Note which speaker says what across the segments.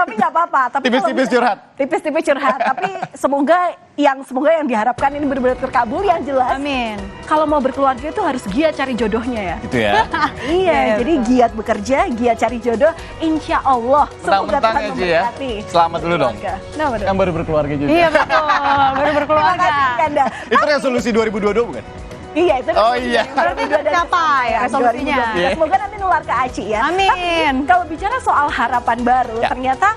Speaker 1: Tapi nggak apa-apa. Tapi
Speaker 2: tipis-tipis curhat.
Speaker 1: Tipis-tipis curhat. Tapi semoga yang diharapkan ini benar-benar terkabul yang jelas.
Speaker 3: Amin.
Speaker 1: Kalau mau berkeluarga itu harus giat cari jodohnya ya.
Speaker 2: Gitu ya.
Speaker 1: Iya, jadi giat bekerja, giat cari jodoh. Insya Allah. Semoga
Speaker 2: Mentang-mentang
Speaker 1: Tuhan
Speaker 2: ya, Ci, ya.
Speaker 1: memberkati.
Speaker 2: Selamat dulu dong.
Speaker 1: Nah, betul.
Speaker 2: Kan baru berkeluarga juga.
Speaker 3: Iya betul, baru
Speaker 1: Terima
Speaker 3: berkeluarga.
Speaker 1: kasih Kanda.
Speaker 2: Itu resolusi 2022 bukan?
Speaker 1: Iya, itu
Speaker 2: Oh iya.
Speaker 3: Berarti tercapai resolusinya.
Speaker 1: 2022. Semoga nanti nular ke Aci ya.
Speaker 3: Amin.
Speaker 1: Tapi kalau bicara soal harapan baru,
Speaker 2: Ya.
Speaker 1: ternyata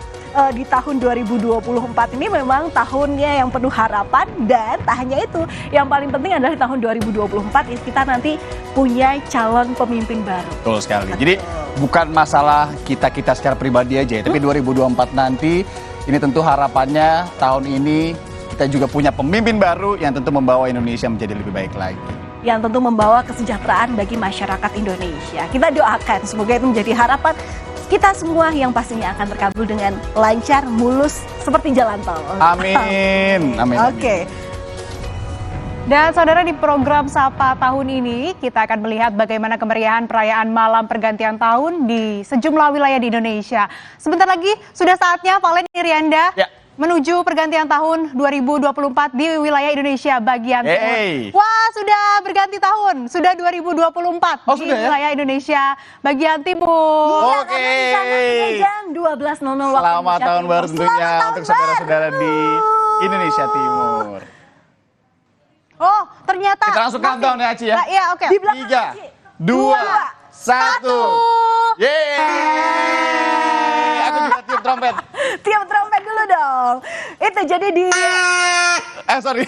Speaker 1: di tahun 2024 ini memang tahunnya yang penuh harapan, dan tak hanya itu, yang paling penting adalah di tahun 2024 kita nanti punya calon pemimpin baru.
Speaker 2: Betul sekali. Jadi bukan masalah kita secara pribadi aja ya, tapi 2024 nanti ini tentu harapannya tahun ini kita juga punya pemimpin baru yang tentu membawa Indonesia menjadi lebih baik lagi.
Speaker 1: Yang tentu membawa kesejahteraan bagi masyarakat Indonesia. Kita doakan semoga itu menjadi harapan kita semua yang pastinya akan terkabul dengan lancar, mulus seperti jalan tol.
Speaker 2: Amin. Amin.
Speaker 1: Oke.
Speaker 3: Dan saudara, di program Sapa tahun ini kita akan melihat bagaimana kemeriahan perayaan malam pergantian tahun di sejumlah wilayah di Indonesia. Sebentar lagi sudah saatnya Valen Irianda
Speaker 2: Ya.
Speaker 3: menuju pergantian tahun 2024 di wilayah Indonesia bagian timur.
Speaker 2: Hey.
Speaker 3: Wah, sudah berganti tahun, sudah 2024
Speaker 2: Oh,
Speaker 3: di
Speaker 2: sudah ya?
Speaker 3: wilayah Indonesia bagian timur.
Speaker 2: Oke.
Speaker 1: Karena di sana sudah jam 12.00 waktu
Speaker 2: Selamat
Speaker 1: Indonesia
Speaker 2: tahun
Speaker 1: Timur.
Speaker 2: baru tentunya
Speaker 1: Selamat tahun
Speaker 2: untuk saudara-saudara
Speaker 1: baru.
Speaker 2: di Indonesia Timur.
Speaker 3: Oh, ternyata
Speaker 2: Kita langsung countdown ya, Aci ya.
Speaker 3: Nah, iya, oke.
Speaker 1: Di belakang
Speaker 2: 3,
Speaker 1: Aci.
Speaker 2: 2, 1. Yeay. Aku juga tiup trompet.
Speaker 1: Tiup trompet dulu dong. Itu jadi di
Speaker 2: Sorry.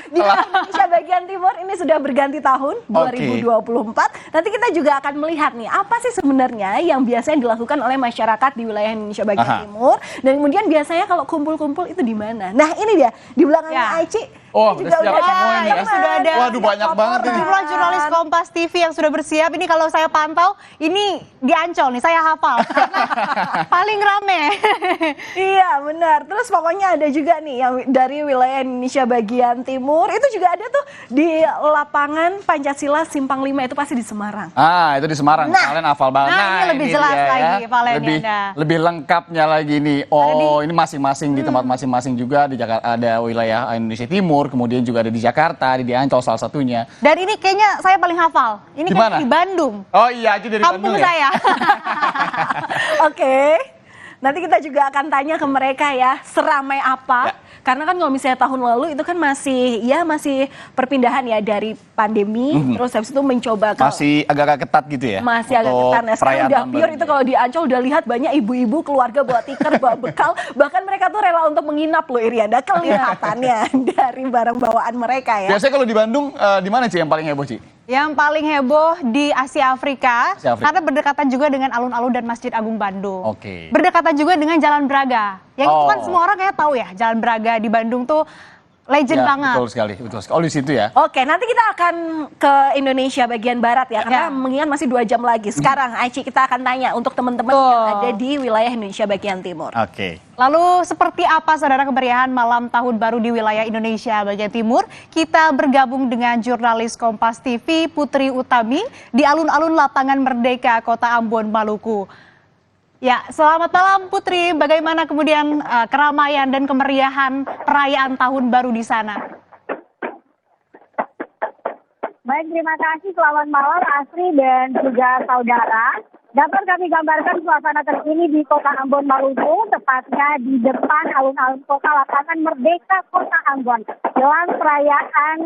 Speaker 1: di Indonesia bagian timur ini sudah berganti tahun 2024. Nanti kita juga akan melihat nih apa sih sebenarnya yang biasanya dilakukan oleh masyarakat di wilayah Indonesia bagian
Speaker 2: Aha.
Speaker 1: timur, dan kemudian biasanya kalau kumpul-kumpul itu di mana. Nah, ini dia di belakangnya
Speaker 3: Ya.
Speaker 1: Aici.
Speaker 2: Oh,
Speaker 1: ini
Speaker 2: udah siap
Speaker 1: ada
Speaker 2: semua ini ya?
Speaker 1: teman-teman.
Speaker 3: Sudah ada.
Speaker 2: Waduh, banyak banget ini.
Speaker 3: Jumlah jurnalis Kompas TV yang sudah bersiap. Ini kalau saya pantau, ini di Ancol nih, saya hafal. Paling rame.
Speaker 1: Iya benar. Terus pokoknya ada juga nih yang dari wilayah Indonesia bagian timur. Itu juga ada tuh di lapangan Pancasila Simpang 5, itu pasti di Semarang.
Speaker 2: Ah, itu di Semarang.
Speaker 1: Nah.
Speaker 2: Kalian hafal banget.
Speaker 3: Nah, ini lebih jelas
Speaker 2: dia
Speaker 3: lagi, Valen,
Speaker 2: lebih,
Speaker 3: Anda.
Speaker 2: lebih lengkapnya lagi nih. Oh, ini masing-masing di tempat masing-masing juga. Di Jakarta ada wilayah Indonesia Timur, kemudian juga ada di Jakarta, di Ancol salah satunya.
Speaker 3: Dan ini kayaknya saya paling hafal. Ini
Speaker 2: Di
Speaker 3: kayaknya
Speaker 2: mana?
Speaker 3: di Bandung.
Speaker 2: Oh iya, Aci dari
Speaker 3: Kampung
Speaker 2: Bandung ya.
Speaker 3: saya.
Speaker 1: Oke. Nanti kita juga akan tanya ke mereka ya, seramai apa.
Speaker 2: Ya.
Speaker 1: Karena kan kalau misalnya tahun lalu itu kan masih perpindahan ya dari pandemi, terus habis itu mencoba ke
Speaker 2: Masih agak-agak ketat gitu ya.
Speaker 1: masih agak
Speaker 2: untuk
Speaker 1: ketat. Nah, sekarang
Speaker 2: perayaan
Speaker 1: udah
Speaker 2: tahun
Speaker 1: pure
Speaker 2: baru
Speaker 1: itu
Speaker 2: ini.
Speaker 1: kalau di Ancol udah lihat banyak ibu-ibu keluarga bawa tikar, bawa bekal. Bahkan mereka tuh rela untuk menginap loh, Irianda, kelihatannya dari barang bawaan mereka ya.
Speaker 2: Biasanya kalau di Bandung di mana Ci yang paling heboh, Ci?
Speaker 3: Yang paling heboh di Asia Afrika,
Speaker 2: Asia Afrika.
Speaker 3: karena berdekatan juga dengan alun-alun dan Masjid Agung Bandung.
Speaker 2: Oke.
Speaker 3: Berdekatan juga dengan Jalan Braga. Yang itu kan
Speaker 2: Oh.
Speaker 3: semua orang kayak tahu ya, Jalan Braga di Bandung tuh legend
Speaker 2: Ya,
Speaker 3: banget.
Speaker 2: betul sekali, betul sekali. Oh, di situ ya.
Speaker 1: Oke, nanti kita akan ke Indonesia bagian barat ya, karena
Speaker 3: Ya.
Speaker 1: mengingat masih 2 jam lagi. Sekarang Aici kita akan tanya untuk teman-teman
Speaker 3: Betul.
Speaker 1: yang ada di wilayah Indonesia bagian timur.
Speaker 2: Oke.
Speaker 3: Lalu seperti apa saudara kemeriahan malam tahun baru di wilayah Indonesia bagian timur? Kita bergabung dengan jurnalis Kompas TV Putri Utami di alun-alun Lapangan Merdeka, Kota Ambon, Maluku. Ya, selamat malam Putri. Bagaimana kemudian keramaian dan kemeriahan perayaan tahun baru di sana?
Speaker 4: Baik, terima kasih. Selamat malam Asri dan juga saudara. Dapat kami gambarkan suasana terkini di Kota Ambon, Maluku, tepatnya di depan alun-alun kota Lapangan Merdeka, Kota Ambon. Jelang perayaan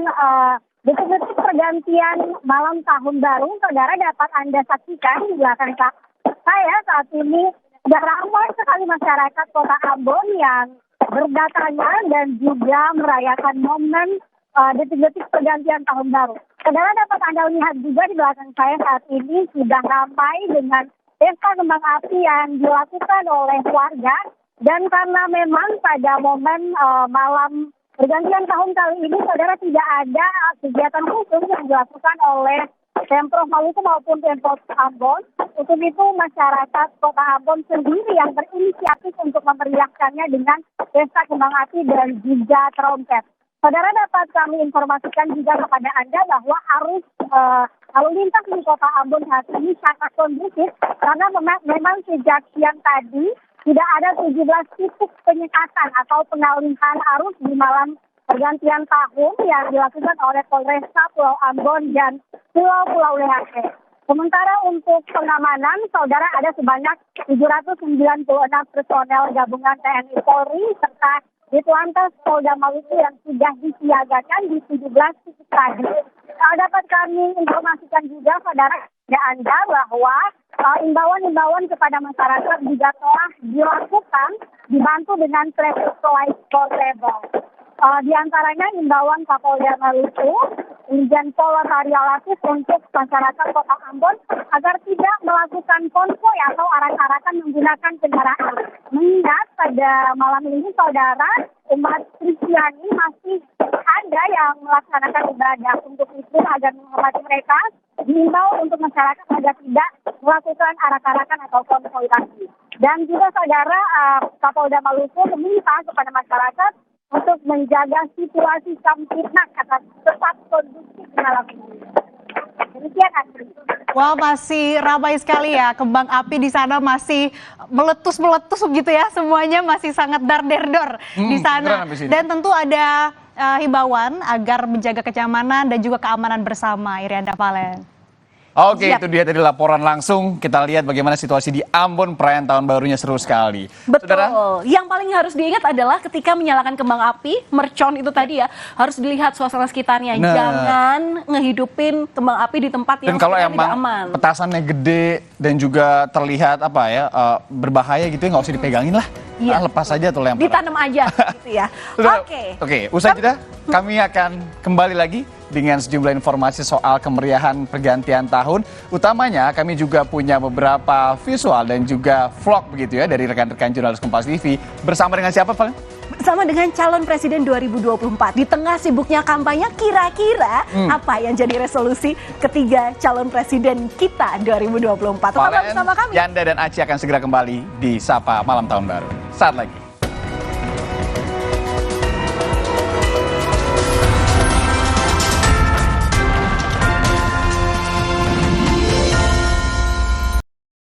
Speaker 4: detik-detik pergantian malam tahun baru, saudara dapat Anda saksikan di belakang saya saat ini sudah ramai sekali masyarakat Kota Ambon yang berdatangan dan juga merayakan momen detik-detik pergantian tahun baru. Saudara dapat Anda lihat juga di belakang saya saat ini sudah ramai dengan pesta kembang api yang dilakukan oleh warga. Dan karena memang pada momen malam pergantian tahun kali ini, saudara, tidak ada kegiatan khusus yang dilakukan oleh Pemprov Maluku maupun Pemprov Ambon. Untuk itu masyarakat Kota Ambon sendiri yang berinisiatif untuk memeriahkannya dengan pesta kembang api dan juga trompet. Saudara, dapat kami informasikan juga kepada Anda bahwa arus lalu lintas di Kota Ambon saat ini sangat kondusif karena memang sejak siang tadi tidak ada 17 titik penyekatan atau pengalihan arus di malam pergantian tahun yang dilakukan oleh Polresta Pulau Ambon dan Pulau-Pulau Lehake. Sementara untuk pengamanan, saudara, ada sebanyak 796 personel gabungan TNI Polri serta Ditlantas Polda Maluku yang sudah disiagakan di 17 titik tadi. Dapat kami informasikan juga, saudara, kepada Anda bahwa imbauan-imbauan kepada masyarakat juga telah dilakukan dibantu dengan traffic light portable. Di antaranya imbauan Kapolda Maluku, Irjen Pol Arya Latif untuk masyarakat Kota Ambon agar tidak melakukan konvoy atau arak-arakan menggunakan kendaraan. Mengingat pada malam ini, saudara, umat Kristiani masih ada yang melaksanakan ibadah. Untuk itu, agar menghormati mereka, diimbau untuk masyarakat agar tidak melakukan arak-arakan atau konvoy lagi. Dan juga, saudara, Kapolda Maluku meminta kepada masyarakat untuk menjaga situasi Kamtipnas agar tetap kondusif malam ini. Demikian, Asri.
Speaker 3: Wah, masih ramai sekali ya, kembang api di sana masih meletus-meletus begitu ya, semuanya masih sangat dar-der-dor di sana. Dan tentu ada himbauan agar menjaga kenyamanan dan juga keamanan bersama, Irianda Valen.
Speaker 2: Oke, itu dia tadi laporan langsung. Kita lihat bagaimana situasi di Ambon, perayaan tahun barunya seru sekali.
Speaker 1: Betul.
Speaker 2: Saudara?
Speaker 1: Yang paling harus diingat adalah ketika menyalakan kembang api, mercon itu tadi ya, harus dilihat suasana sekitarnya.
Speaker 2: Nah.
Speaker 1: Jangan ngehidupin kembang api di tempat yang
Speaker 2: Dan kalau
Speaker 1: tidak
Speaker 2: emang
Speaker 1: aman.
Speaker 2: petasannya gede dan juga terlihat berbahaya gitu ya, nggak usah dipegangin lah.
Speaker 1: Iya.
Speaker 2: Lepas aja atau lempar.
Speaker 1: Ditanam aja gitu ya.
Speaker 2: Saudara,
Speaker 1: Oke.
Speaker 2: Oke, usai jeda kami akan kembali lagi dengan sejumlah informasi soal kemeriahan pergantian tahun. Utamanya kami juga punya beberapa visual dan juga vlog begitu ya dari rekan-rekan jurnalis Kompas TV. Bersama dengan siapa, Valen?
Speaker 1: Bersama dengan calon presiden 2024. Di tengah sibuknya kampanye, kira-kira apa yang jadi resolusi ketiga calon presiden kita 2024? Tetaplah bersama kami.
Speaker 2: Yanda dan Aci akan segera kembali di Sapa Malam Tahun Baru. Saat lagi.